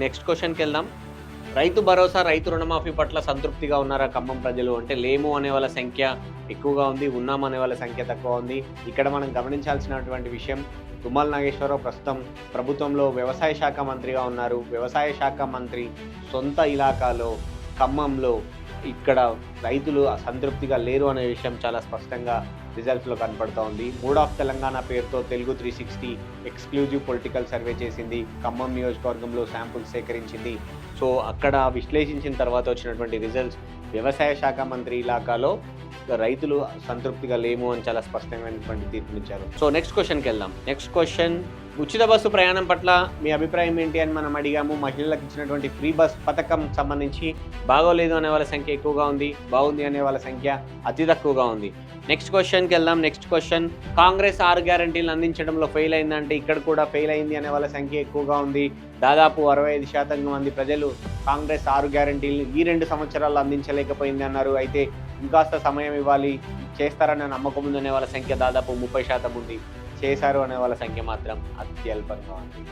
Next క్వశ్చన్కి వెళ్దాం. రైతు భరోసా, రైతు రుణమాఫీ పట్ల సంతృప్తిగా ఉన్నారా ఖమ్మం ప్రజలు అంటే లేము అనే వాళ్ళ సంఖ్య ఎక్కువగా ఉంది, ఉన్నాం అనే వాళ్ళ సంఖ్య తక్కువ ఉంది. ఇక్కడ మనం గమనించాల్సినటువంటి విషయం, తుమ్మల నాగేశ్వరరావు ప్రస్తుతం ప్రభుత్వంలో వ్యవసాయ శాఖ మంత్రిగా ఉన్నారు. వ్యవసాయ శాఖ మంత్రి సొంత ఇలాకాలో ఖమ్మంలో ఇక్కడ రైతులు సంతృప్తిగా లేరు అనే విషయం చాలా స్పష్టంగా రిజల్ట్స్లో కనపడుతూ ఉంది. మూడ్ ఆఫ్ తెలంగాణ పేరుతో తెలుగు 360 ఎక్స్క్లూజివ్ పొలిటికల్ సర్వే చేసింది. ఖమ్మం నియోజకవర్గంలో శాంపుల్స్ సేకరించింది. సో అక్కడ విశ్లేషించిన తర్వాత వచ్చినటువంటి రిజల్ట్స్, వ్యవసాయ శాఖ మంత్రి ఇలాకాలో రైతులు సంతృప్తిగా లేము అని చాలా స్పష్టమైనటువంటి తీర్పునిచ్చారు. సో నెక్స్ట్ క్వశ్చన్కి వెళ్దాం. నెక్స్ట్ క్వశ్చన్, ఉచిత బస్సు ప్రయాణం పట్ల మీ అభిప్రాయం ఏంటి అని మనం అడిగాము. మహిళలకు ఇచ్చినటువంటి ఫ్రీ బస్ పథకం సంబంధించి బాగోలేదు అనే వాళ్ళ సంఖ్య ఎక్కువగా ఉంది, బాగుంది అనే వాళ్ళ సంఖ్య అతి తక్కువగా ఉంది. నెక్స్ట్ క్వశ్చన్కి వెళ్దాం. నెక్స్ట్ క్వశ్చన్, కాంగ్రెస్ 6 గ్యారంటీలు అందించడంలో ఫెయిల్ అయిందంటే ఇక్కడ కూడా ఫెయిల్ అయింది అనే వాళ్ళ సంఖ్య ఎక్కువగా ఉంది. దాదాపు 65% మంది ప్రజలు కాంగ్రెస్ 6 గ్యారంటీలు ఈ 2 సంవత్సరాల్లో అందించలేకపోయింది అన్నారు. అయితే ఇంకాస్త సమయం ఇవ్వాలి, చేస్తారన్న నమ్మకం ఉందనే వాళ్ళ సంఖ్య దాదాపు 30% ఉంది. చేశారు అనే వాళ్ళ సంఖ్య మాత్రం అత్యల్పంగా ఉంది.